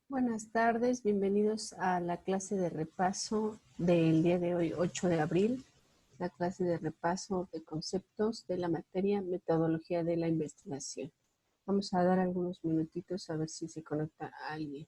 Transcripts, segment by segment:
Buenas tardes, bienvenidos a la clase de repaso del día de hoy, 8 de abril, la clase de repaso de conceptos de la materia metodología de la investigación. Vamos a dar algunos minutitos a ver si se conecta alguien.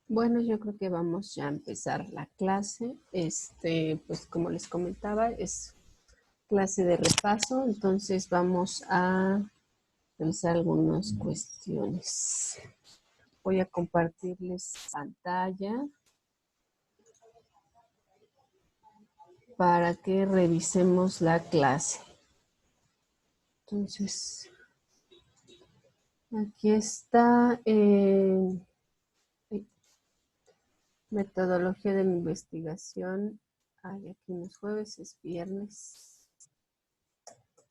Bueno, yo creo que vamos ya a empezar la clase. Pues como les comentaba, es clase de repaso, entonces vamos a revisar algunas cuestiones. Voy a compartirles pantalla para que revisemos la clase. Entonces, aquí está metodología de la investigación. Ay, aquí no es jueves, es viernes.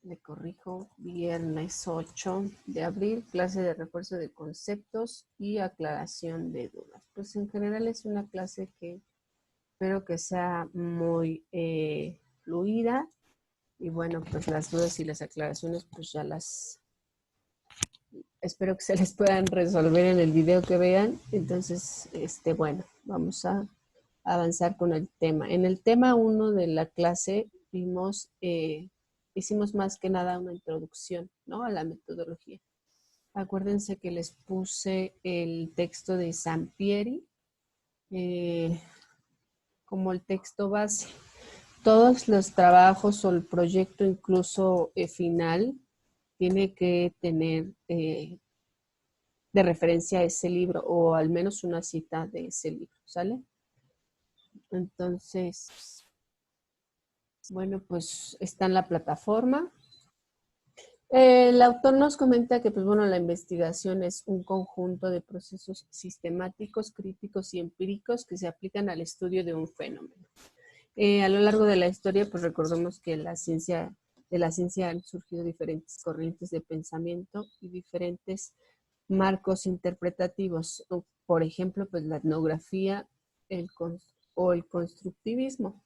Le corrijo, viernes 8 de abril, clase de refuerzo de conceptos y aclaración de dudas. Pues en general es una clase que espero que sea muy fluida. Y bueno, pues las dudas y las aclaraciones, pues ya las espero que se les puedan resolver en el video que vean. Entonces, bueno, vamos a avanzar con el tema. En el tema 1 de la clase hicimos más que nada una introducción, ¿no? A la metodología. Acuérdense que les puse el texto de Sampieri como el texto base. Todos los trabajos o el proyecto incluso final tiene que tener de referencia a ese libro o al menos una cita de ese libro, ¿sale? Entonces, bueno, pues está en la plataforma. El autor nos comenta que, pues bueno, la investigación es un conjunto de procesos sistemáticos, críticos y empíricos que se aplican al estudio de un fenómeno. A lo largo de la historia, pues recordemos que de la ciencia han surgido diferentes corrientes de pensamiento y diferentes marcos interpretativos. Por ejemplo, pues la etnografía o el constructivismo,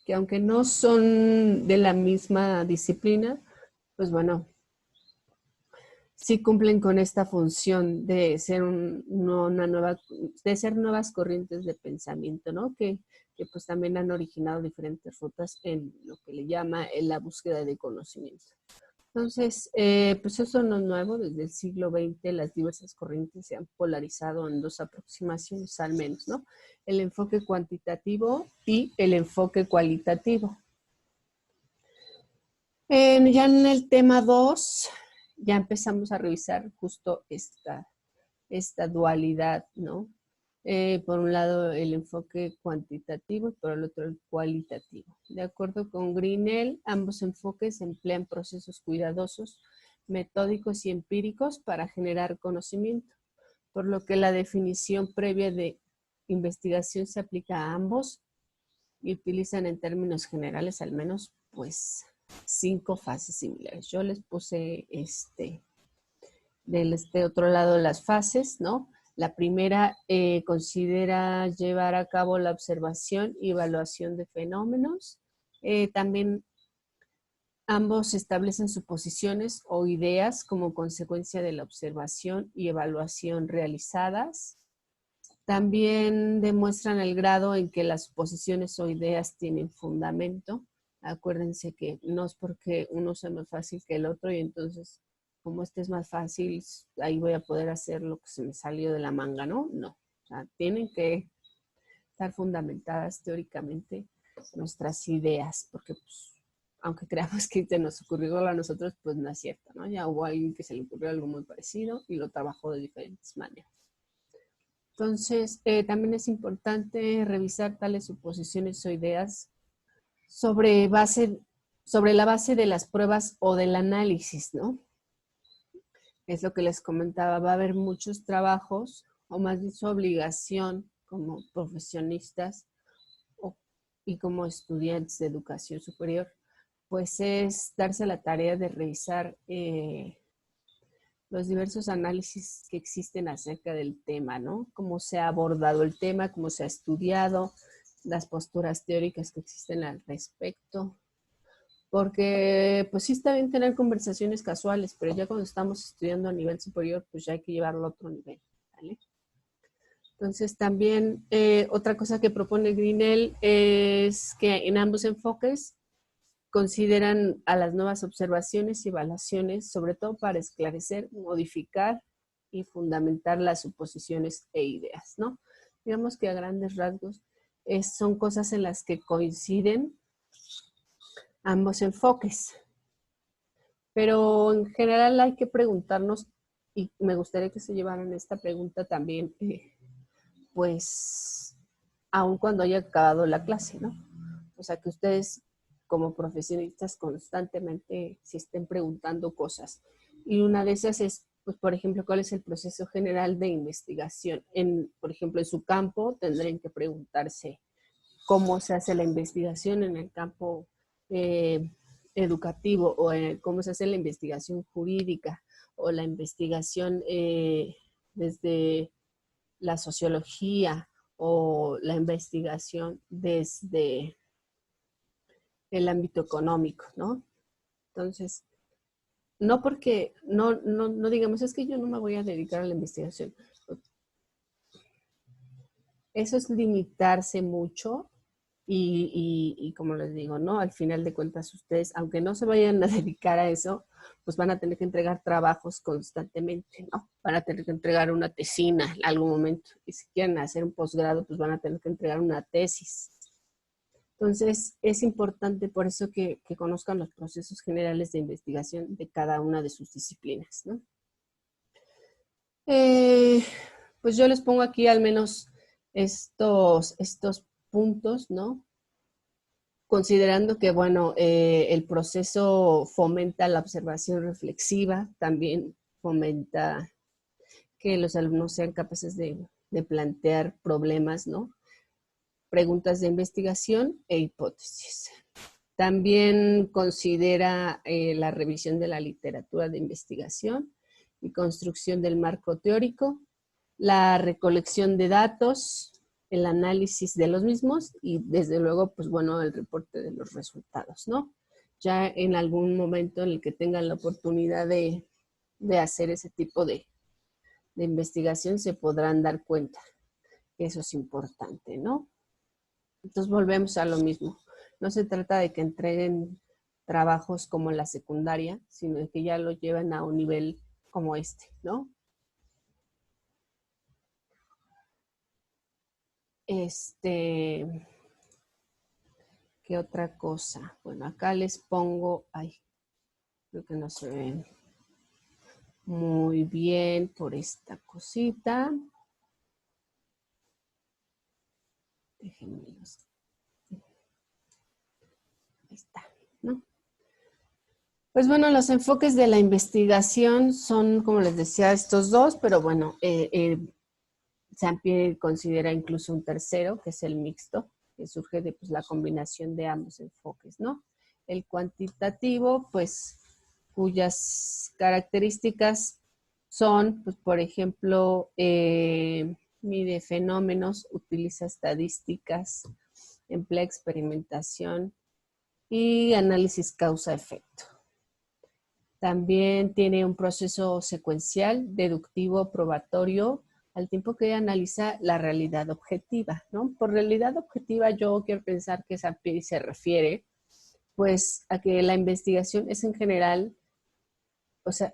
que aunque no son de la misma disciplina, pues bueno, sí cumplen con esta función de ser de ser nuevas corrientes de pensamiento, ¿no? Que pues también han originado diferentes rutas en lo que le llama la búsqueda de conocimiento. Entonces, pues eso no es nuevo. Desde el siglo XX las diversas corrientes se han polarizado en dos aproximaciones al menos, ¿no? El enfoque cuantitativo y el enfoque cualitativo. Ya en el tema 2, ya empezamos a revisar justo esta dualidad, ¿no? Por un lado el enfoque cuantitativo y por el otro el cualitativo. De acuerdo con Grinnell, ambos enfoques emplean procesos cuidadosos, metódicos y empíricos para generar conocimiento, por lo que la definición previa de investigación se aplica a ambos y utilizan en términos generales al menos pues 5 fases similares. Yo les puse del otro lado las fases, ¿no? La primera considera llevar a cabo la observación y evaluación de fenómenos. También ambos establecen suposiciones o ideas como consecuencia de la observación y evaluación realizadas. También demuestran el grado en que las suposiciones o ideas tienen fundamento. Acuérdense que no es porque uno sea más fácil que el otro y entonces, como este es más fácil, ahí voy a poder hacer lo que se me salió de la manga, ¿no? No. O sea, tienen que estar fundamentadas teóricamente nuestras ideas, porque pues, aunque creamos que se nos ocurrió a nosotros, pues no es cierto, ¿no? Ya hubo alguien que se le ocurrió algo muy parecido y lo trabajó de diferentes maneras. Entonces, también es importante revisar tales suposiciones o ideas sobre la base de las pruebas o del análisis, ¿no? Es lo que les comentaba, va a haber muchos trabajos, o más bien su obligación como profesionistas y como estudiantes de educación superior, pues es darse la tarea de revisar los diversos análisis que existen acerca del tema, ¿no? Cómo se ha abordado el tema, cómo se ha estudiado, las posturas teóricas que existen al respecto. Porque, pues sí está bien tener conversaciones casuales, pero ya cuando estamos estudiando a nivel superior, pues ya hay que llevarlo a otro nivel, ¿vale? Entonces, también otra cosa que propone Grinnell es que en ambos enfoques consideran a las nuevas observaciones y evaluaciones, sobre todo para esclarecer, modificar y fundamentar las suposiciones e ideas, ¿no? Digamos que a grandes rasgos son cosas en las que coinciden ambos enfoques. Pero en general hay que preguntarnos, y me gustaría que se llevaran esta pregunta también, pues, aun cuando haya acabado la clase, ¿no? O sea, que ustedes como profesionistas constantemente se estén preguntando cosas. Y una de esas es, pues, por ejemplo, ¿cuál es el proceso general de investigación? Por ejemplo, en su campo tendrían que preguntarse cómo se hace la investigación en el campo educativo o cómo se hace la investigación jurídica o la investigación desde la sociología o la investigación desde el ámbito económico, ¿no? Entonces, no porque, no digamos, es que yo no me voy a dedicar a la investigación. Eso es limitarse mucho y como les digo, ¿no? Al final de cuentas ustedes, aunque no se vayan a dedicar a eso, pues van a tener que entregar trabajos constantemente, ¿no? Van a tener que entregar una tesina en algún momento. Y si quieren hacer un posgrado, pues van a tener que entregar una tesis. Entonces, es importante por eso que conozcan los procesos generales de investigación de cada una de sus disciplinas, ¿no? Pues yo les pongo aquí al menos estos puntos, ¿no? Considerando que, bueno, el proceso fomenta la observación reflexiva, también fomenta que los alumnos sean capaces de plantear problemas, ¿no? Preguntas de investigación e hipótesis. También considera la revisión de la literatura de investigación y construcción del marco teórico, la recolección de datos, el análisis de los mismos y desde luego, pues bueno, el reporte de los resultados, ¿no? Ya en algún momento en el que tengan la oportunidad de hacer ese tipo de investigación se podrán dar cuenta que eso es importante, ¿no? Entonces volvemos a lo mismo. No se trata de que entreguen trabajos como la secundaria, sino de que ya lo lleven a un nivel como este, ¿no? ¿Qué otra cosa? Bueno, acá les pongo, ay, creo que no se ven muy bien por esta cosita. Déjenmelos. Ahí está, ¿no? Pues bueno, los enfoques de la investigación son, como les decía, estos dos, pero bueno, Sampier considera incluso un tercero, que es el mixto, que surge de pues, la combinación de ambos enfoques, ¿no? El cuantitativo, pues, cuyas características son, pues, por ejemplo, mide fenómenos, utiliza estadísticas, emplea experimentación y análisis causa-efecto. También tiene un proceso secuencial, deductivo, probatorio, al tiempo que analiza la realidad objetiva, ¿no? Por realidad objetiva yo quiero pensar que Sampier se refiere, pues, a que la investigación es en general, o sea,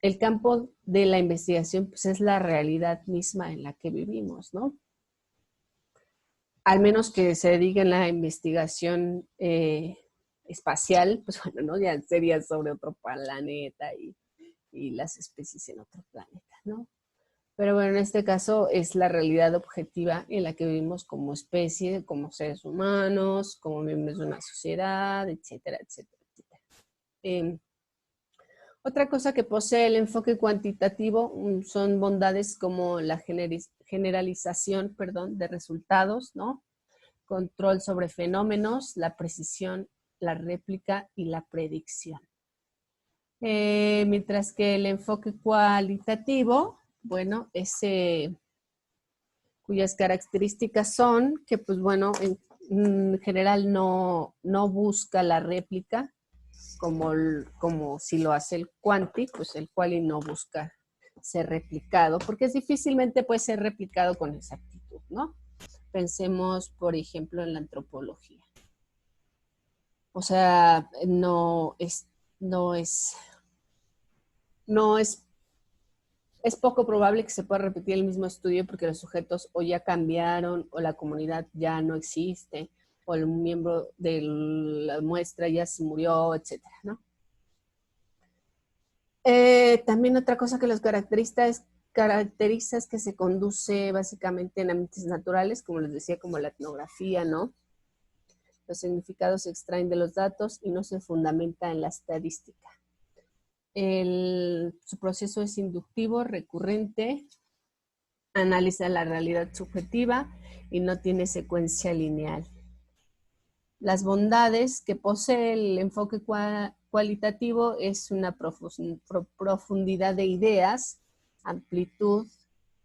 el campo de la investigación, pues, es la realidad misma en la que vivimos, ¿no? Al menos que se dedique a la investigación espacial, pues bueno, ¿no? Ya sería sobre otro planeta y las especies en otro planeta, ¿no? Pero bueno, en este caso es la realidad objetiva en la que vivimos como especie, como seres humanos, como miembros de una sociedad, etcétera, etcétera, etcétera. Otra cosa que posee el enfoque cuantitativo son bondades como la generalización, perdón, de resultados, ¿no? Control sobre fenómenos, la precisión, la réplica y la predicción. Mientras que el enfoque cualitativo, bueno, cuyas características son que, pues bueno, en general no busca la réplica, como si lo hace el quanti, pues el quali no busca ser replicado, porque es difícilmente puede ser replicado con exactitud, ¿no? Pensemos, por ejemplo, en la antropología. O sea, es poco probable que se pueda repetir el mismo estudio porque los sujetos o ya cambiaron o la comunidad ya no existe o el miembro de la muestra ya se murió, etcétera, ¿no? También otra cosa que los caracteriza es que se conduce básicamente en ambientes naturales, como les decía, como la etnografía, ¿no? Los significados se extraen de los datos y no se fundamenta en la estadística. Su proceso es inductivo, recurrente, analiza la realidad subjetiva y no tiene secuencia lineal. Las bondades que posee el enfoque cualitativo es una profundidad de ideas, amplitud,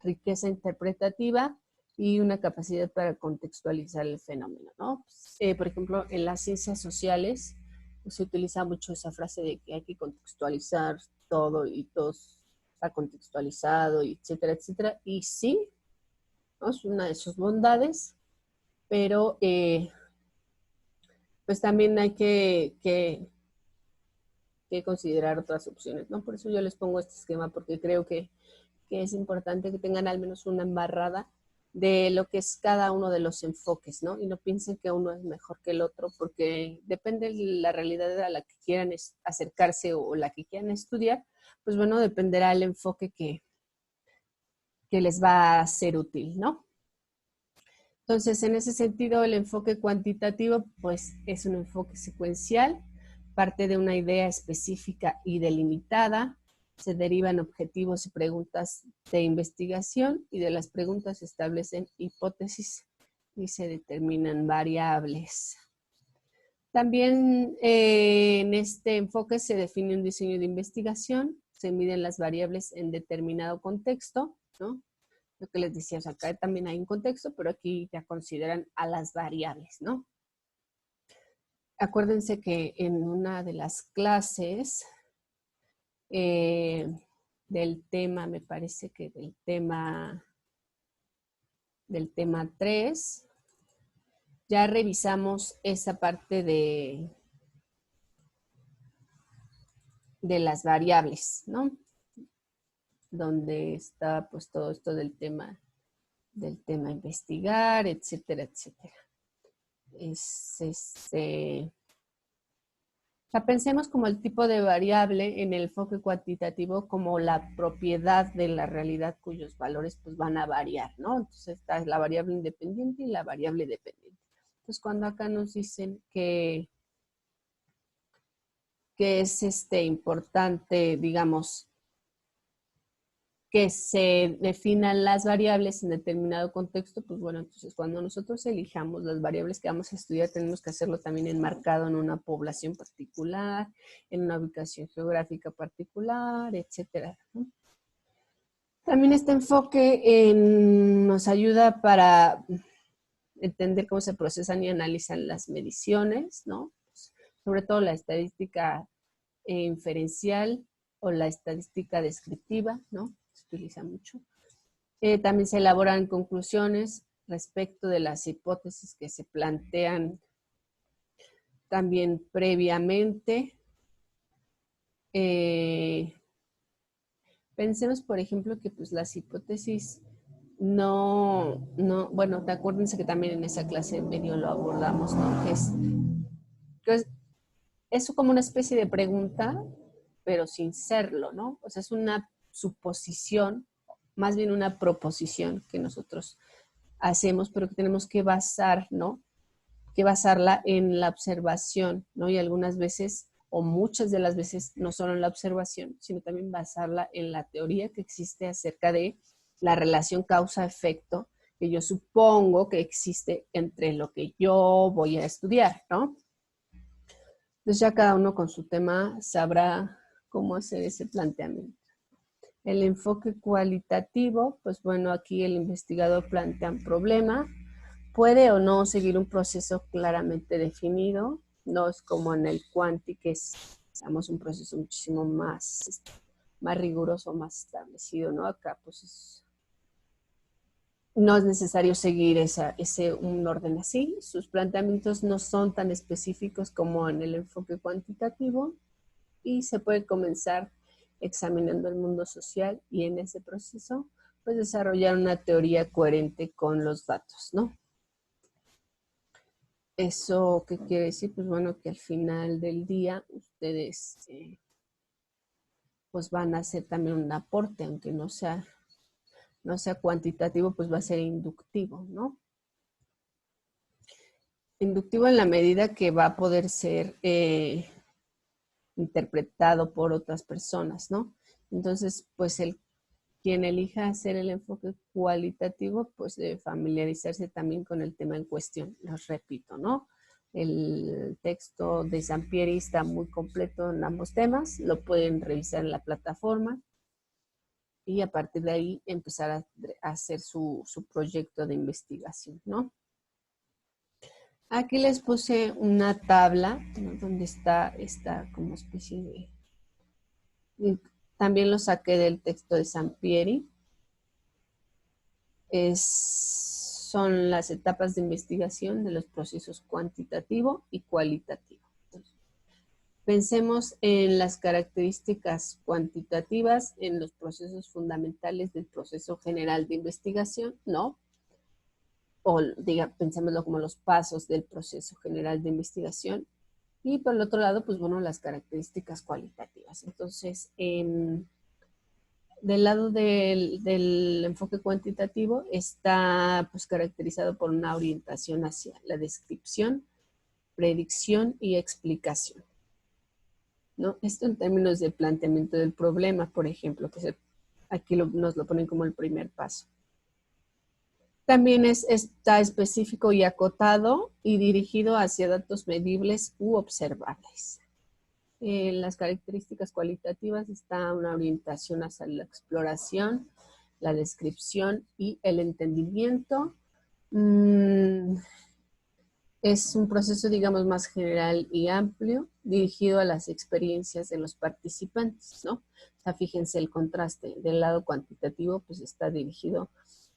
riqueza interpretativa y una capacidad para contextualizar el fenómeno, ¿no? Por ejemplo, en las ciencias sociales pues, se utiliza mucho esa frase de que hay que contextualizar todo y todo está contextualizado, etcétera, etcétera. Y sí, ¿no? Es una de sus bondades, pero pues también hay que considerar otras opciones, ¿no? Por eso yo les pongo este esquema, porque creo que es importante que tengan al menos una embarrada de lo que es cada uno de los enfoques, ¿no? Y no piensen que uno es mejor que el otro, porque depende de la realidad a la que quieran acercarse o la que quieran estudiar, pues bueno, dependerá el enfoque que les va a ser útil, ¿no? Entonces, en ese sentido, el enfoque cuantitativo, pues, es un enfoque secuencial, parte de una idea específica y delimitada, se derivan objetivos y preguntas de investigación y de las preguntas se establecen hipótesis y se determinan variables. También en este enfoque se define un diseño de investigación, se miden las variables en determinado contexto, ¿no? Lo que les decía, o sea, acá también hay un contexto, pero aquí ya consideran a las variables, ¿no? Acuérdense que en una de las clases del tema, me parece que del tema 3, ya revisamos esa parte de las variables, ¿no? Donde está pues todo esto del tema investigar, etcétera, etcétera. sea, pensemos como el tipo de variable en el enfoque cuantitativo como la propiedad de la realidad cuyos valores pues van a variar, ¿no? Entonces está la variable independiente y la variable dependiente. Entonces cuando acá nos dicen que es importante, digamos, que se definan las variables en determinado contexto, pues bueno, entonces cuando nosotros elijamos las variables que vamos a estudiar, tenemos que hacerlo también enmarcado en una población particular, en una ubicación geográfica particular, etcétera, ¿no? También este enfoque nos ayuda para entender cómo se procesan y analizan las mediciones, ¿no? Sobre todo la estadística inferencial o la estadística descriptiva, ¿no? Se utiliza mucho. También se elaboran conclusiones respecto de las hipótesis que se plantean también previamente. Pensemos, por ejemplo, que pues las hipótesis bueno, acuérdense que también en esa clase medio lo abordamos, ¿no? Es como una especie de pregunta, pero sin serlo, ¿no? O sea, es una suposición, más bien una proposición que nosotros hacemos, pero que tenemos que basar, ¿no? Que basarla en la observación, ¿no? Y algunas veces, o muchas de las veces, no solo en la observación, sino también basarla en la teoría que existe acerca de la relación causa-efecto que yo supongo que existe entre lo que yo voy a estudiar, ¿no? Entonces ya cada uno con su tema sabrá cómo hacer ese planteamiento. El enfoque cualitativo, pues bueno, aquí el investigador plantea un problema, puede o no seguir un proceso claramente definido, no es como en el cuanti, que es, digamos, un proceso muchísimo más riguroso, más establecido, ¿no? Acá pues no es necesario seguir un orden así, sus planteamientos no son tan específicos como en el enfoque cuantitativo y se puede comenzar examinando el mundo social y en ese proceso pues desarrollar una teoría coherente con los datos, ¿no? ¿Eso qué quiere decir? Pues bueno, que al final del día ustedes pues van a hacer también un aporte, aunque no sea cuantitativo, pues va a ser inductivo, ¿no? Inductivo en la medida que va a poder ser interpretado por otras personas, ¿no? Entonces, pues quien elija hacer el enfoque cualitativo, pues debe familiarizarse también con el tema en cuestión. Los repito, ¿no? El texto de Sampieri está muy completo en ambos temas, lo pueden revisar en la plataforma y a partir de ahí empezar a hacer su proyecto de investigación, ¿no? Aquí les puse una tabla, ¿no? Donde está como especie también lo saqué del texto de Sampieri. Son las etapas de investigación de los procesos cuantitativo y cualitativo. Entonces, pensemos en las características cuantitativas, en los procesos fundamentales del proceso general de investigación, ¿no? O pensémoslo como los pasos del proceso general de investigación. Y por el otro lado, pues bueno, las características cualitativas. Entonces, del lado del enfoque cuantitativo está pues caracterizado por una orientación hacia la descripción, predicción y explicación, ¿no? Esto en términos de planteamiento del problema, por ejemplo, que aquí nos lo ponen como el primer paso. También está específico y acotado y dirigido hacia datos medibles u observables. En las características cualitativas está una orientación hacia la exploración, la descripción y el entendimiento. Es un proceso, digamos, más general y amplio, dirigido a las experiencias de los participantes, ¿no? O sea, fíjense el contraste. Del lado cuantitativo, pues está dirigido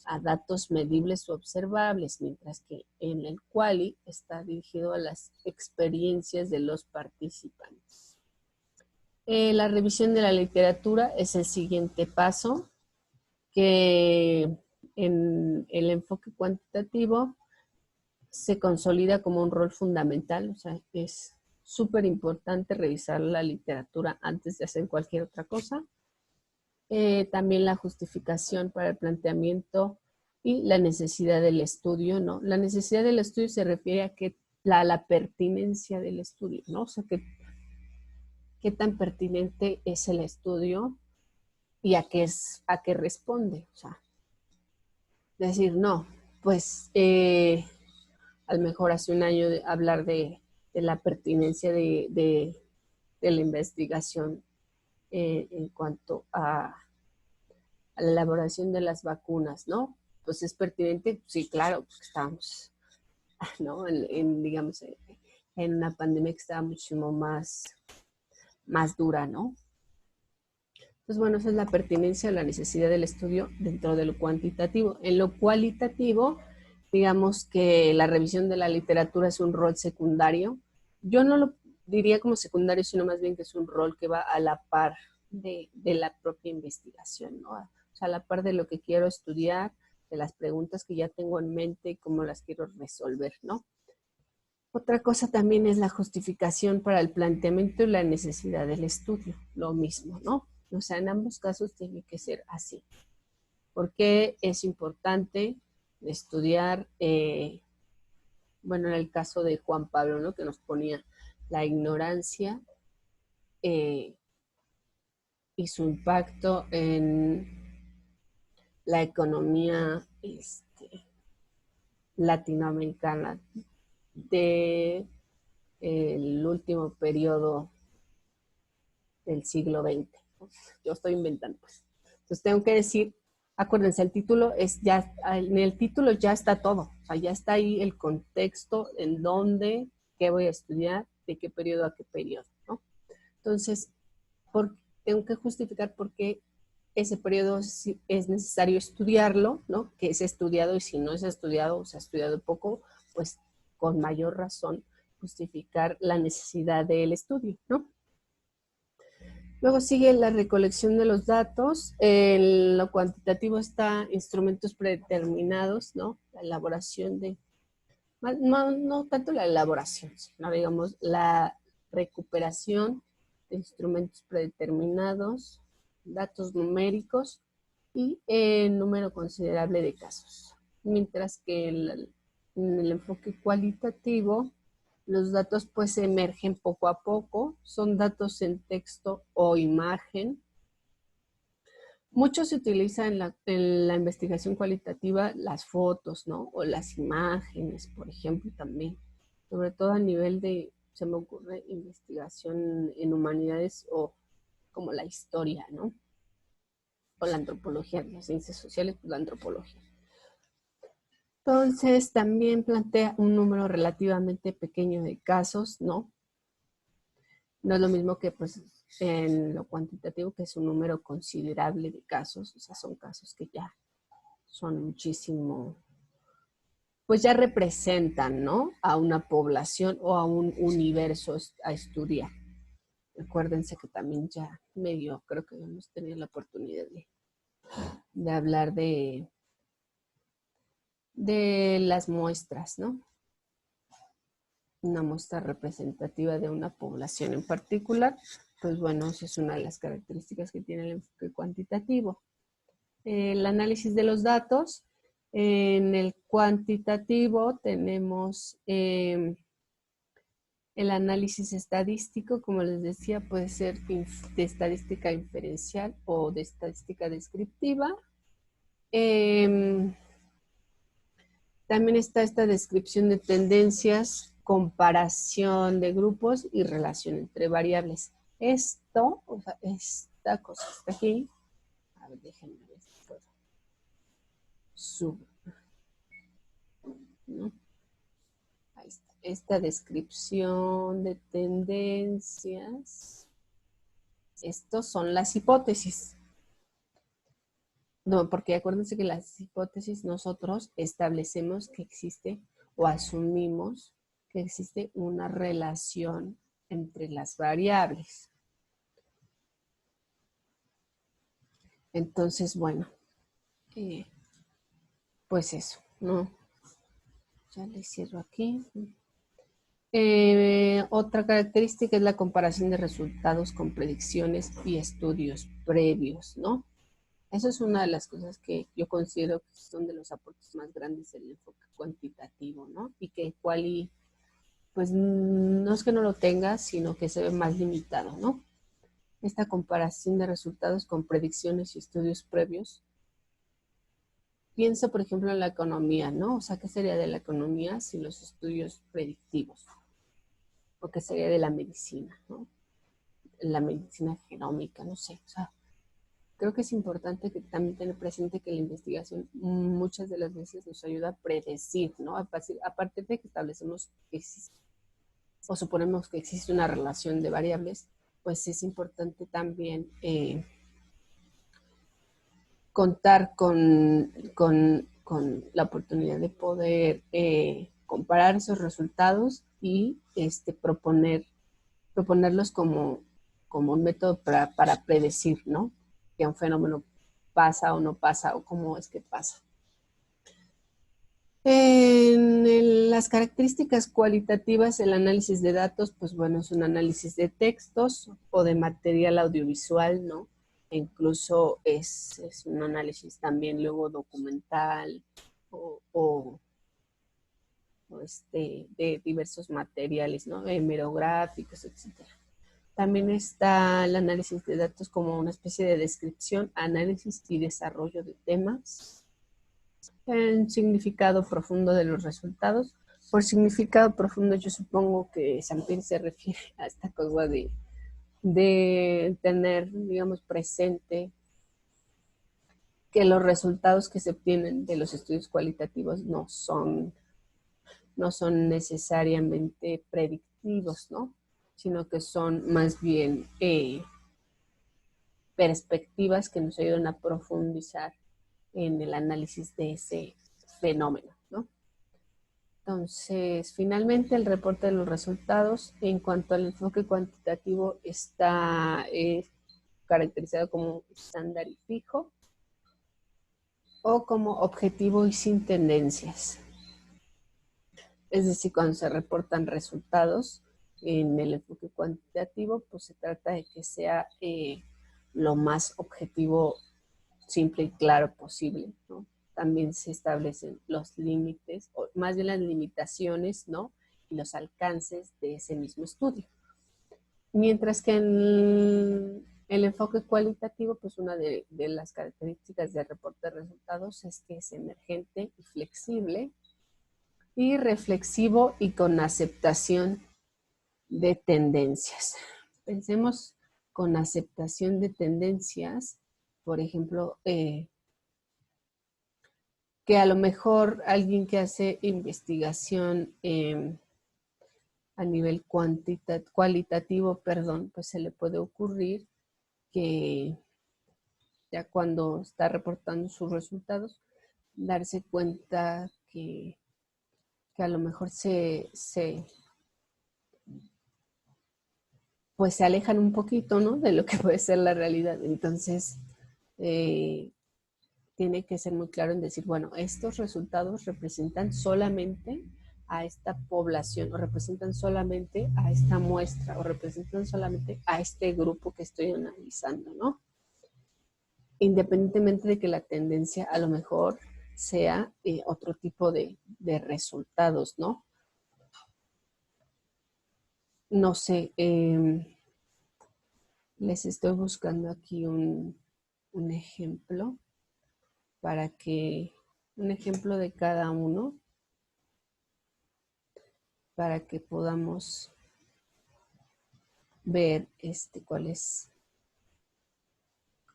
a datos medibles o observables, mientras que en el quali está dirigido a las experiencias de los participantes. La revisión de la literatura es el siguiente paso, que en el enfoque cuantitativo se consolida como un rol fundamental, o sea, es súper importante revisar la literatura antes de hacer cualquier otra cosa. También la justificación para el planteamiento y la necesidad del estudio, ¿no? La necesidad del estudio se refiere a que la pertinencia del estudio, ¿no? O sea, qué tan pertinente es el estudio y a qué responde. O sea, decir, no, pues a lo mejor hace un año hablar de la pertinencia de la investigación en cuanto a la elaboración de las vacunas, ¿no? Pues es pertinente, sí, claro, porque estábamos, ¿no? Digamos, en una pandemia que estaba muchísimo más dura, ¿no? Entonces, bueno, esa es la pertinencia, la necesidad del estudio dentro de lo cuantitativo. En lo cualitativo, digamos que la revisión de la literatura es un rol secundario. Yo no lo diría como secundario, sino más bien que es un rol que va a la par de la propia investigación, ¿no? O sea, a la par de lo que quiero estudiar, de las preguntas que ya tengo en mente y cómo las quiero resolver, ¿no? Otra cosa también es la justificación para el planteamiento y la necesidad del estudio, lo mismo, ¿no? O sea, en ambos casos tiene que ser así. Porque es importante estudiar, bueno, en el caso de Juan Pablo, ¿no? Que nos ponía la ignorancia y su impacto en la economía latinoamericana del último periodo del siglo XX. Yo estoy inventando, pues. Entonces tengo que decir, acuérdense, el título es ya, en el título ya está todo, o sea, ya está ahí el contexto, en dónde, qué voy a estudiar, de qué periodo a qué periodo, ¿no? Entonces, tengo que justificar por qué ese periodo es necesario estudiarlo, ¿no? Que es estudiado y si no es estudiado o se ha estudiado poco, pues con mayor razón justificar la necesidad del estudio, ¿no? Luego sigue la recolección de los datos. En lo cuantitativo está instrumentos predeterminados, ¿no? La elaboración de, no tanto la elaboración, sino digamos la recuperación de instrumentos predeterminados, datos numéricos y número considerable de casos. Mientras que en el enfoque cualitativo los datos pues emergen poco a poco, son datos en texto o imagen. Mucho se utiliza en la investigación cualitativa las fotos, ¿no? O las imágenes, por ejemplo, también. Sobre todo a nivel de, se me ocurre, investigación en humanidades o como la historia, ¿no? O la antropología, las ciencias sociales, pues la antropología. Entonces, también plantea un número relativamente pequeño de casos, ¿no? No es lo mismo que pues en lo cuantitativo, que es un número considerable de casos, o sea, son casos que ya son muchísimo, pues ya representan, ¿no? A una población o a un universo a estudiar. Acuérdense que también ya medio, creo que hemos tenido la oportunidad de hablar de las muestras, ¿no? Una muestra representativa de una población en particular, pues bueno, esa es una de las características que tiene el enfoque cuantitativo. El análisis de los datos. En el cuantitativo tenemos el análisis estadístico, como les decía, puede ser de estadística inferencial o de estadística descriptiva. También está esta descripción de tendencias, comparación de grupos y relación entre variables. Esto, o sea, esta cosa está aquí. A ver, déjenme ver si puedo subir, ¿no? Ahí está. Esta descripción de tendencias. Estos son las hipótesis. No, porque acuérdense que las hipótesis nosotros establecemos que existe o asumimos que existe una relación entre las variables. Entonces, bueno, pues eso, ¿no? Ya le cierro aquí. Otra característica es la comparación de resultados con predicciones y estudios previos, ¿no? Eso es una de las cosas que yo considero que son de los aportes más grandes del enfoque cuantitativo, ¿no? Y que Quali, pues no es que no lo tenga, sino que se ve más limitado, ¿no? Esta comparación de resultados con predicciones y estudios previos. Pienso, por ejemplo, en la economía, ¿no? O sea, ¿qué sería de la economía sin los estudios predictivos? ¿O qué sería de la medicina, ¿no? La medicina genómica, no sé, o sea, creo que es importante que también tener presente que la investigación muchas de las veces nos ayuda a predecir, ¿no? A partir de que establecemos que existe, o suponemos que existe una relación de variables, pues es importante también contar con la oportunidad de poder comparar esos resultados y proponerlos como un método para predecir, ¿no? Que un fenómeno pasa o no pasa o cómo es que pasa. Las características cualitativas, el análisis de datos, pues bueno, es un análisis de textos o de material audiovisual, ¿no? E incluso es un análisis también luego documental o de diversos materiales, ¿no? Hemerográficos, etcétera. También está el análisis de datos como una especie de descripción, análisis y desarrollo de temas. El significado profundo de los resultados. Por significado profundo yo supongo que Sampier se refiere a esta cosa de tener, digamos, presente que los resultados que se obtienen de los estudios cualitativos no son necesariamente predictivos, ¿no? Sino que son más bien perspectivas que nos ayudan a profundizar en el análisis de ese fenómeno, ¿no? Entonces, finalmente, el reporte de los resultados en cuanto al enfoque cuantitativo está caracterizado como estándar y fijo o como objetivo y sin tendencias. Es decir, cuando se reportan resultados en el enfoque cuantitativo, pues se trata de que sea lo más objetivo, simple y claro posible, ¿no? También se establecen los límites, o más bien las limitaciones, ¿no? Y los alcances de ese mismo estudio. Mientras que en el enfoque cualitativo, pues una de las características del reporte de resultados es que es emergente y flexible y reflexivo y con aceptación de tendencias. Pensemos con aceptación de tendencias, por ejemplo, que a lo mejor alguien que hace investigación a nivel cualitativo, perdón, pues se le puede ocurrir que ya cuando está reportando sus resultados, darse cuenta que a lo mejor pues se alejan un poquito, ¿no? De lo que puede ser la realidad. Entonces, tiene que ser muy claro en decir, bueno, estos resultados representan solamente a esta población o representan solamente a esta muestra o representan solamente a este grupo que estoy analizando, ¿no? Independientemente de que la tendencia a lo mejor sea otro tipo de resultados, ¿no? No sé, les estoy buscando aquí un ejemplo para que, un ejemplo de cada uno para que podamos ver cuál es,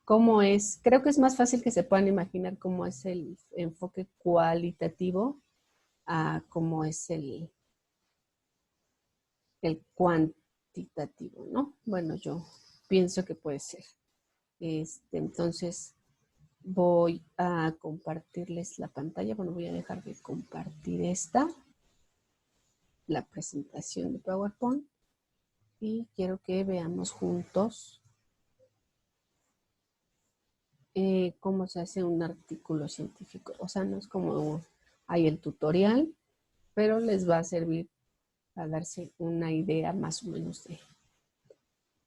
cómo es, creo que es más fácil que se puedan imaginar cómo es el enfoque cualitativo a cómo es el cuantitativo, ¿no? Bueno, yo pienso que puede ser. Entonces voy a compartirles la pantalla. Bueno, voy a dejar de compartir la presentación de PowerPoint y quiero que veamos juntos cómo se hace un artículo científico. O sea, no es como hay el tutorial, pero les va a servir para darse una idea más o menos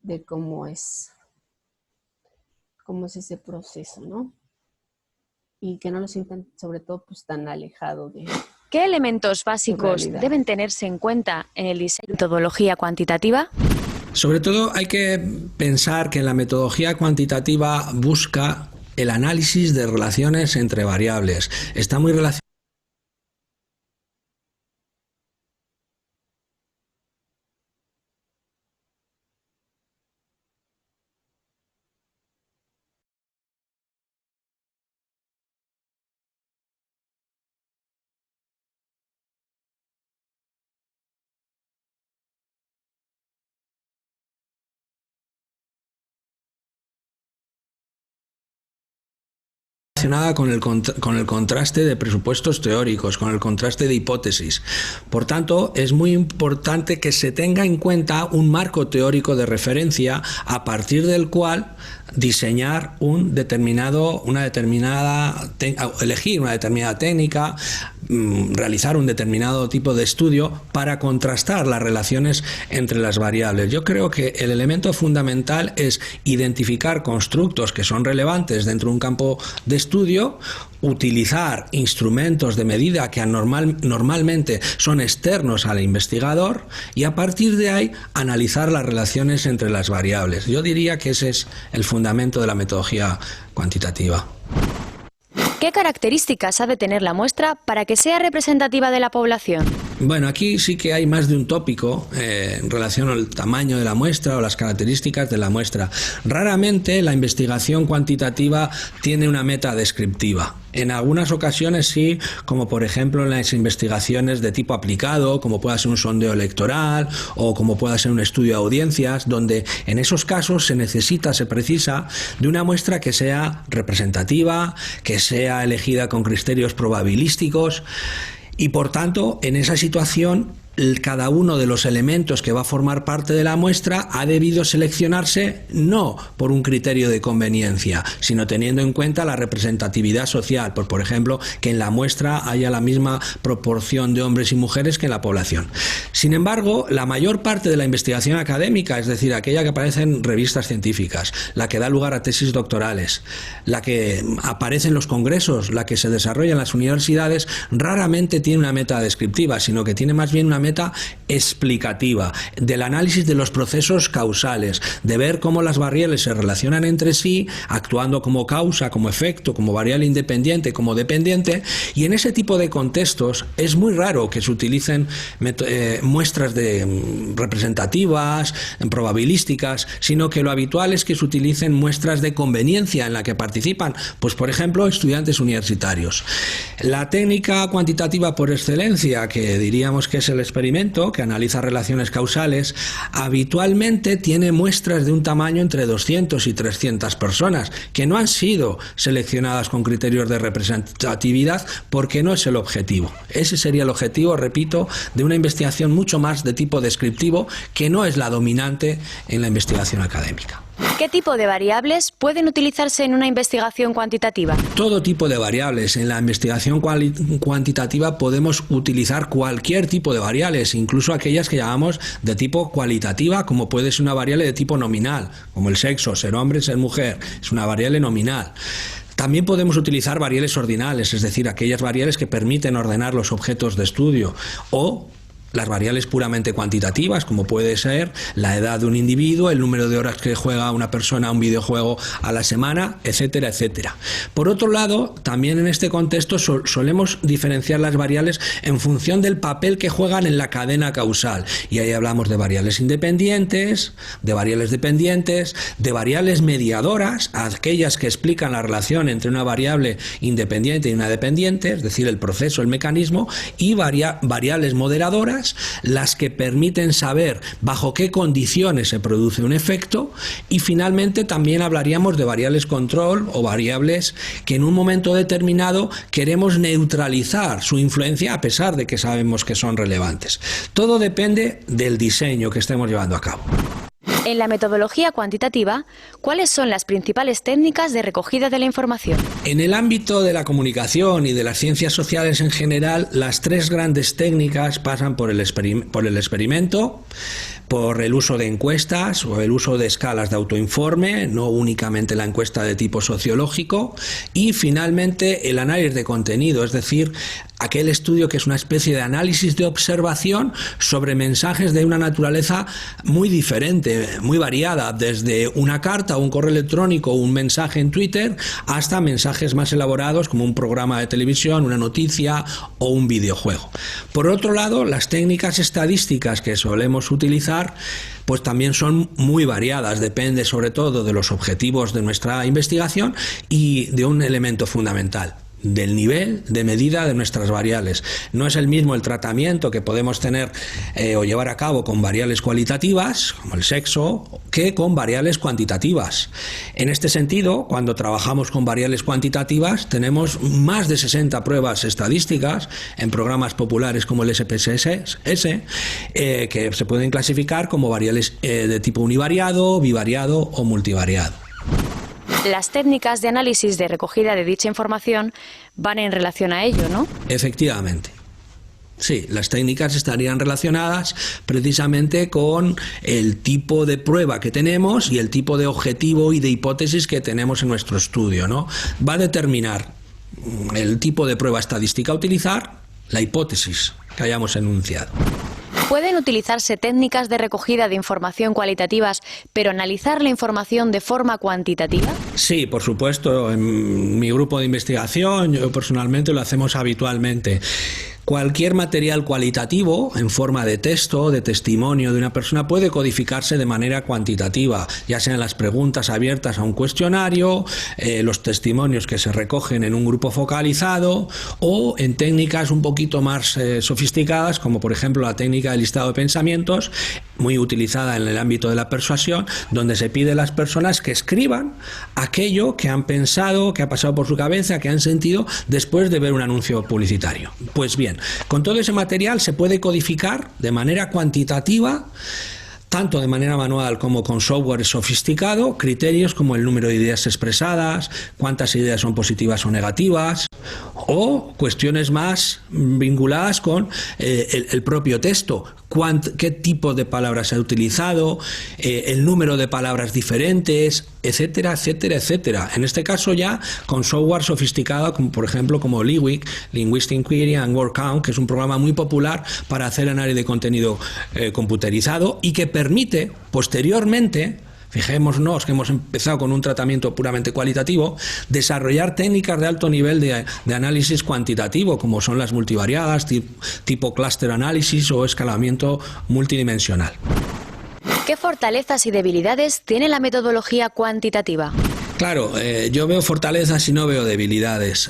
de cómo es ese proceso, ¿no? Y que no lo sientan, sobre todo, pues tan alejado de... ¿Qué elementos básicos deben tenerse en cuenta en el diseño de metodología cuantitativa? Sobre todo hay que pensar que la metodología cuantitativa busca el análisis de relaciones entre variables. Está muy relacionado con el contraste de presupuestos teóricos, con el contraste de hipótesis. Por tanto, es muy importante que se tenga en cuenta un marco teórico de referencia a partir del cual diseñar elegir una determinada técnica, realizar un determinado tipo de estudio para contrastar las relaciones entre las variables. Yo creo que el elemento fundamental es identificar constructos que son relevantes dentro de un campo de estudio, utilizar instrumentos de medida que normalmente son externos al investigador y a partir de ahí analizar las relaciones entre las variables. Yo diría que ese es el fundamento de la metodología cuantitativa. ¿Qué características ha de tener la muestra para que sea representativa de la población? Bueno, aquí sí que hay más de un tópico en relación al tamaño de la muestra o las características de la muestra. Raramente la investigación cuantitativa tiene una meta descriptiva. En algunas ocasiones sí, como por ejemplo en las investigaciones de tipo aplicado, como pueda ser un sondeo electoral o como pueda ser un estudio de audiencias, donde en esos casos se precisa de una muestra que sea representativa, que sea elegida con criterios probabilísticos y por tanto en esa situación cada uno de los elementos que va a formar parte de la muestra ha debido seleccionarse no por un criterio de conveniencia, sino teniendo en cuenta la representatividad social, por ejemplo, que en la muestra haya la misma proporción de hombres y mujeres que en la población. Sin embargo, la mayor parte de la investigación académica, es decir, aquella que aparece en revistas científicas, la que da lugar a tesis doctorales, la que aparece en los congresos, la que se desarrolla en las universidades, raramente tiene una meta descriptiva, sino que tiene más bien una meta explicativa, del análisis de los procesos causales, de ver cómo las variables se relacionan entre sí, actuando como causa, como efecto, como variable independiente, como dependiente, y en ese tipo de contextos es muy raro que se utilicen muestras representativas, probabilísticas, sino que lo habitual es que se utilicen muestras de conveniencia en la que participan, pues por ejemplo, estudiantes universitarios. La técnica cuantitativa por excelencia, que diríamos que es el experimento, que analiza relaciones causales, habitualmente tiene muestras de un tamaño entre 200 y 300 personas, que no han sido seleccionadas con criterios de representatividad porque no es el objetivo. Ese sería el objetivo, repito, de una investigación mucho más de tipo descriptivo, que no es la dominante en la investigación académica. ¿Qué tipo de variables pueden utilizarse en una investigación cuantitativa? Todo tipo de variables. En la investigación cuantitativa podemos utilizar cualquier tipo de variables, incluso aquellas que llamamos de tipo cualitativa, como puede ser una variable de tipo nominal, como el sexo, ser hombre, ser mujer, es una variable nominal. También podemos utilizar variables ordinales, es decir, aquellas variables que permiten ordenar los objetos de estudio, o las variables puramente cuantitativas, como puede ser la edad de un individuo, el número de horas que juega una persona a un videojuego a la semana, etcétera, etcétera. Por otro lado, también en este contexto solemos diferenciar las variables en función del papel que juegan en la cadena causal. Y ahí hablamos de variables independientes, de variables dependientes, de variables mediadoras, aquellas que explican la relación entre una variable independiente y una dependiente, es decir, el proceso, el mecanismo, y variables moderadoras, las que permiten saber bajo qué condiciones se produce un efecto, y finalmente también hablaríamos de variables control o variables que en un momento determinado queremos neutralizar su influencia a pesar de que sabemos que son relevantes. Todo depende del diseño que estemos llevando a cabo. En la metodología cuantitativa, ¿cuáles son las principales técnicas de recogida de la información? En el ámbito de la comunicación y de las ciencias sociales en general, las tres grandes técnicas pasan por el experimento, por el uso de encuestas o el uso de escalas de autoinforme, no únicamente la encuesta de tipo sociológico, y finalmente el análisis de contenido, es decir, aquel estudio que es una especie de análisis de observación sobre mensajes de una naturaleza muy diferente, muy variada, desde una carta o un correo electrónico o un mensaje en Twitter hasta mensajes más elaborados como un programa de televisión, una noticia o un videojuego. Por otro lado, las técnicas estadísticas que solemos utilizar pues también son muy variadas, depende sobre todo de los objetivos de nuestra investigación y de un elemento fundamental: del nivel de medida de nuestras variables. No es el mismo el tratamiento que podemos tener o llevar a cabo con variables cualitativas, como el sexo, que con variables cuantitativas. En este sentido, cuando trabajamos con variables cuantitativas, tenemos más de 60 pruebas estadísticas en programas populares como el SPSS, que se pueden clasificar como variables de tipo univariado, bivariado o multivariado. Las técnicas de análisis de recogida de dicha información van en relación a ello, ¿no? Efectivamente. Sí, las técnicas estarían relacionadas precisamente con el tipo de prueba que tenemos y el tipo de objetivo y de hipótesis que tenemos en nuestro estudio, ¿no? Va a determinar el tipo de prueba estadística a utilizar, la hipótesis que hayamos enunciado. ¿Pueden utilizarse técnicas de recogida de información cualitativas, pero analizar la información de forma cuantitativa? Sí, por supuesto. En mi grupo de investigación, yo personalmente lo hacemos habitualmente. Cualquier material cualitativo en forma de texto, de testimonio de una persona, puede codificarse de manera cuantitativa, ya sean las preguntas abiertas a un cuestionario, los testimonios que se recogen en un grupo focalizado o en técnicas un poquito más sofisticadas, como por ejemplo la técnica del listado de pensamientos, muy utilizada en el ámbito de la persuasión, donde se pide a las personas que escriban aquello que han pensado, que ha pasado por su cabeza, que han sentido después de ver un anuncio publicitario. Pues bien, con todo ese material se puede codificar de manera cuantitativa, tanto de manera manual como con software sofisticado, criterios como el número de ideas expresadas, cuántas ideas son positivas o negativas, o cuestiones más vinculadas con el propio texto, qué tipo de palabras se ha utilizado, el número de palabras diferentes, etcétera, etcétera, etcétera. En este caso ya con software sofisticado, como por ejemplo como LIWIC, Linguistic Query and Word Count, que es un programa muy popular para hacer análisis de contenido computerizado y que permite posteriormente, fijémonos que hemos empezado con un tratamiento puramente cualitativo, desarrollar técnicas de alto nivel de análisis cuantitativo, como son las multivariadas, tipo cluster análisis o escalamiento multidimensional. ¿Qué fortalezas y debilidades tiene la metodología cuantitativa? Claro, yo veo fortalezas y no veo debilidades.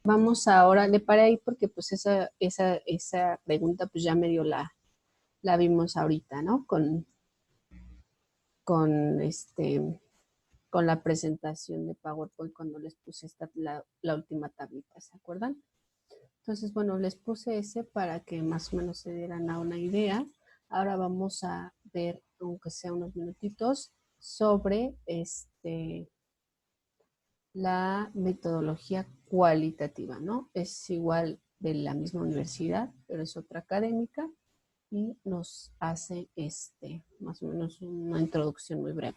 Vamos ahora, le paré ahí porque pues esa pregunta pues ya medio la vimos ahorita, ¿no? Con la presentación de PowerPoint cuando les puse la última tablita, ¿se acuerdan? Entonces, bueno, les puse ese para que más o menos se dieran a una idea. Ahora vamos a ver, aunque sea unos minutitos, sobre la metodología cualitativa, ¿no? Es igual de la misma universidad, pero es otra académica y nos hace más o menos una introducción muy breve.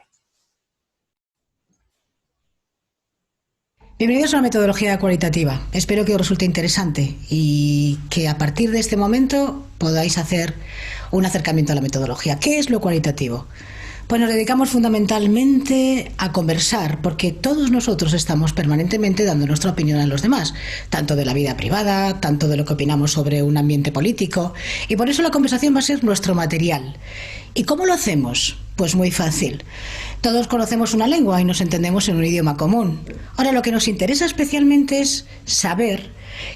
Bienvenidos a la metodología cualitativa. Espero que os resulte interesante y que a partir de este momento podáis hacer un acercamiento a la metodología. ¿Qué es lo cualitativo? Pues nos dedicamos fundamentalmente a conversar, porque todos nosotros estamos permanentemente dando nuestra opinión a los demás, tanto de la vida privada, tanto de lo que opinamos sobre un ambiente político, y por eso la conversación va a ser nuestro material. ¿Y cómo lo hacemos? Pues muy fácil. Todos conocemos una lengua y nos entendemos en un idioma común. Ahora, lo que nos interesa especialmente es saber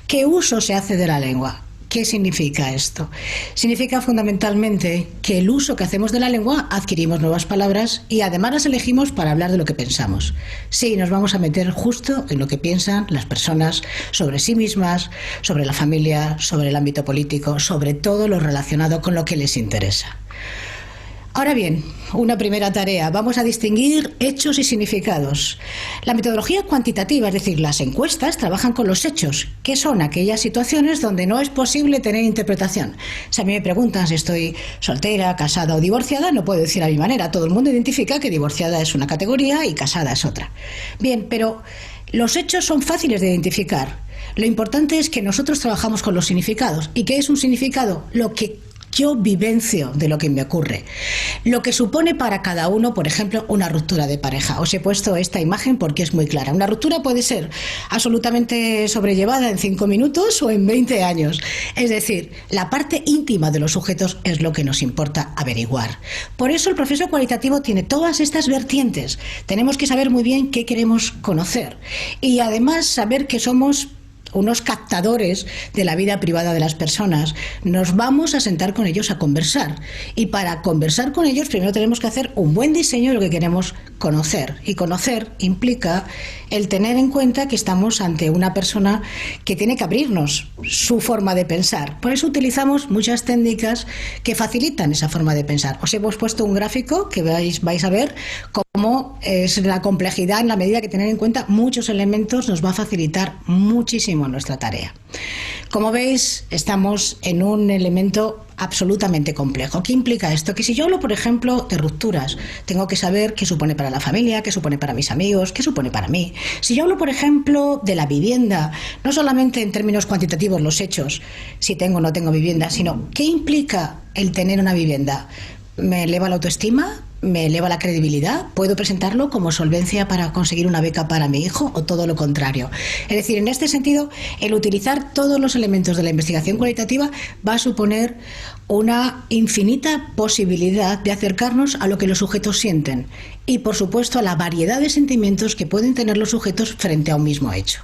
qué uso se hace de la lengua. ¿Qué significa esto? Significa fundamentalmente que el uso que hacemos de la lengua adquirimos nuevas palabras y además las elegimos para hablar de lo que pensamos. Sí, nos vamos a meter justo en lo que piensan las personas sobre sí mismas, sobre la familia, sobre el ámbito político, sobre todo lo relacionado con lo que les interesa. Ahora bien, una primera tarea. Vamos a distinguir hechos y significados. La metodología cuantitativa, es decir, las encuestas, trabajan con los hechos, que son aquellas situaciones donde no es posible tener interpretación. Si a mí me preguntan si estoy soltera, casada o divorciada, no puedo decir a mi manera. Todo el mundo identifica que divorciada es una categoría y casada es otra. Bien, pero los hechos son fáciles de identificar. Lo importante es que nosotros trabajamos con los significados. ¿Y qué es un significado? Lo que yo vivencio de lo que me ocurre. Lo que supone para cada uno, por ejemplo, una ruptura de pareja. Os he puesto esta imagen porque es muy clara. Una ruptura puede ser absolutamente sobrellevada en 5 minutos o en 20 años. Es decir, la parte íntima de los sujetos es lo que nos importa averiguar. Por eso el proceso cualitativo tiene todas estas vertientes. Tenemos que saber muy bien qué queremos conocer y además saber que somos unos captadores de la vida privada de las personas. Nos vamos a sentar con ellos a conversar y para conversar con ellos primero tenemos que hacer un buen diseño de lo que queremos conocer, y conocer implica el tener en cuenta que estamos ante una persona que tiene que abrirnos su forma de pensar. Por eso utilizamos muchas técnicas que facilitan esa forma de pensar. Os hemos puesto un gráfico que vais a ver cómo es la complejidad. En la medida que tener en cuenta muchos elementos nos va a facilitar muchísimo nuestra tarea. Como veis, estamos en un elemento absolutamente complejo. ¿Qué implica esto? Que si yo hablo, por ejemplo, de rupturas, tengo que saber qué supone para la familia, qué supone para mis amigos, qué supone para mí. Si yo hablo, por ejemplo, de la vivienda, no solamente en términos cuantitativos los hechos, si tengo o no tengo vivienda, sino qué implica el tener una vivienda. ¿Me eleva la autoestima? ¿Me eleva la credibilidad? ¿Puedo presentarlo como solvencia para conseguir una beca para mi hijo o todo lo contrario? Es decir, en este sentido, el utilizar todos los elementos de la investigación cualitativa va a suponer una infinita posibilidad de acercarnos a lo que los sujetos sienten y, por supuesto, a la variedad de sentimientos que pueden tener los sujetos frente a un mismo hecho.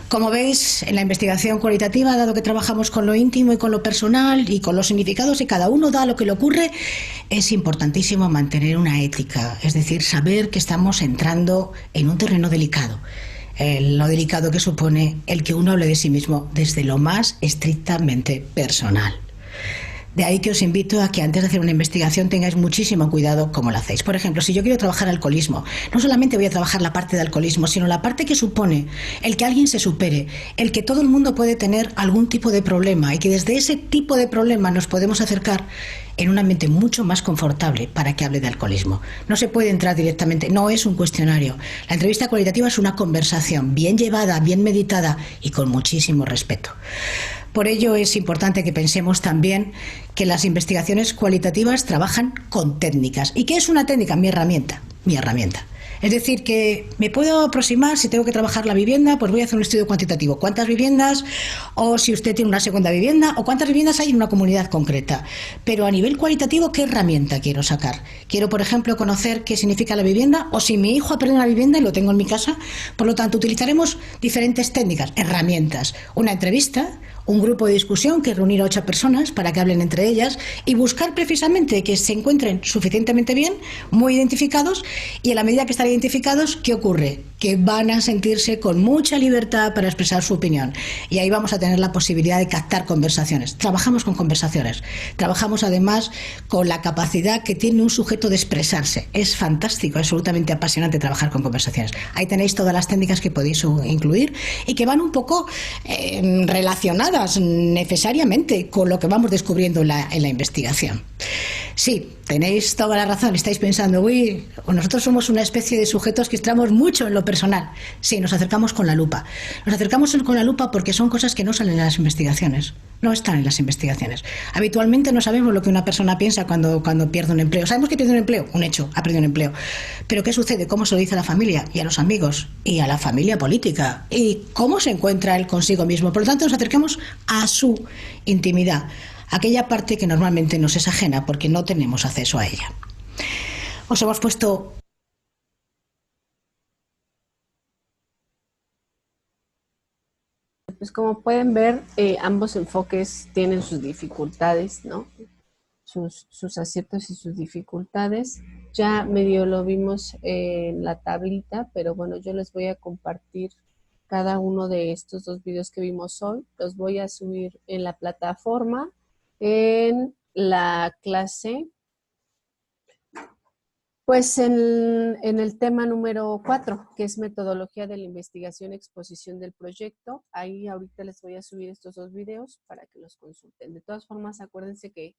Como veis, en la investigación cualitativa, dado que trabajamos con lo íntimo y con lo personal y con los significados y cada uno da lo que le ocurre, es importantísimo mantener una ética, es decir, saber que estamos entrando en un terreno delicado. Lo delicado que supone el que uno hable de sí mismo desde lo más estrictamente personal. De ahí que os invito a que antes de hacer una investigación tengáis muchísimo cuidado cómo lo hacéis. Por ejemplo, si yo quiero trabajar alcoholismo, no solamente voy a trabajar la parte de alcoholismo, sino la parte que supone el que alguien se supere, el que todo el mundo puede tener algún tipo de problema y que desde ese tipo de problema nos podemos acercar en un ambiente mucho más confortable para que hable de alcoholismo. No se puede entrar directamente, no es un cuestionario. La entrevista cualitativa es una conversación bien llevada, bien meditada y con muchísimo respeto. Por ello es importante que pensemos también que las investigaciones cualitativas trabajan con técnicas. ¿Y qué es una técnica? Mi herramienta. Es decir, que me puedo aproximar, si tengo que trabajar la vivienda, pues voy a hacer un estudio cuantitativo. ¿Cuántas viviendas? O si usted tiene una segunda vivienda, o cuántas viviendas hay en una comunidad concreta. Pero a nivel cualitativo, ¿qué herramienta quiero sacar? Quiero, por ejemplo, conocer qué significa la vivienda, o si mi hijo ha perdido una vivienda y lo tengo en mi casa. Por lo tanto, utilizaremos diferentes técnicas, herramientas. Una entrevista, un grupo de discusión que reunir a 8 personas para que hablen entre ellas y buscar precisamente que se encuentren suficientemente bien, muy identificados, y en la medida que están identificados, ¿qué ocurre? Que van a sentirse con mucha libertad para expresar su opinión y ahí vamos a tener la posibilidad de captar conversaciones. Trabajamos con conversaciones, trabajamos además con la capacidad que tiene un sujeto de expresarse. Es fantástico, es absolutamente apasionante trabajar con conversaciones. Ahí tenéis todas las técnicas que podéis incluir y que van un poco relacionadas necesariamente con lo que vamos descubriendo en la investigación. Sí, tenéis toda la razón, estáis pensando, uy, nosotros somos una especie de sujetos que entramos mucho en lo personal. Sí, nos acercamos con la lupa. Nos acercamos con la lupa porque son cosas que no salen en las investigaciones, no están en las investigaciones. Habitualmente no sabemos lo que una persona piensa cuando pierde un empleo. Sabemos que pierde un empleo, un hecho, ha perdido un empleo. Pero ¿qué sucede? ¿Cómo se lo dice a la familia y a los amigos y a la familia política? ¿Y cómo se encuentra él consigo mismo? Por lo tanto, nos acercamos a su intimidad, aquella parte que normalmente nos es ajena porque no tenemos acceso a ella. Os hemos puesto Pues como pueden ver, ambos enfoques tienen sus dificultades, ¿no? Sus aciertos y sus dificultades. Ya medio lo vimos en la tablita, pero bueno, yo les voy a compartir cada uno de estos dos videos que vimos hoy. Los voy a subir en la plataforma, en la clase, pues en el tema número 4, que es metodología de la investigación y exposición del proyecto. Ahí ahorita les voy a subir estos dos videos para que los consulten. De todas formas, acuérdense que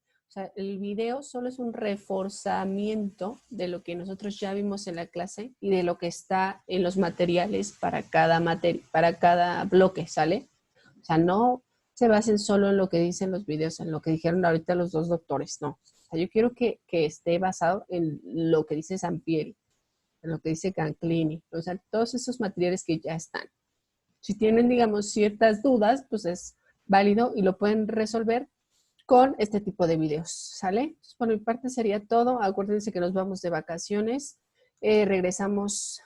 el video solo es un reforzamiento de lo que nosotros ya vimos en la clase y de lo que está en los materiales para cada bloque, ¿sale? O sea, no se basen solo en lo que dicen los videos, en lo que dijeron ahorita los dos doctores, no. O sea, yo quiero que esté basado en lo que dice Sampieri, en lo que dice Canclini, o sea, todos esos materiales que ya están. Si tienen, digamos, ciertas dudas, pues es válido y lo pueden resolver con este tipo de videos, ¿sale? Entonces, por mi parte sería todo. Acuérdense que nos vamos de vacaciones. Regresamos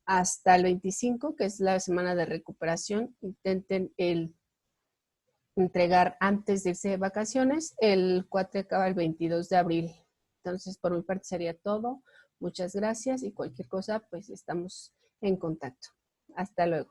hasta el 25, que es la semana de recuperación. Intenten entregar antes de irse de vacaciones. El 4 acaba el 22 de abril. Entonces, por mi parte sería todo. Muchas gracias y cualquier cosa, pues estamos en contacto. Hasta luego.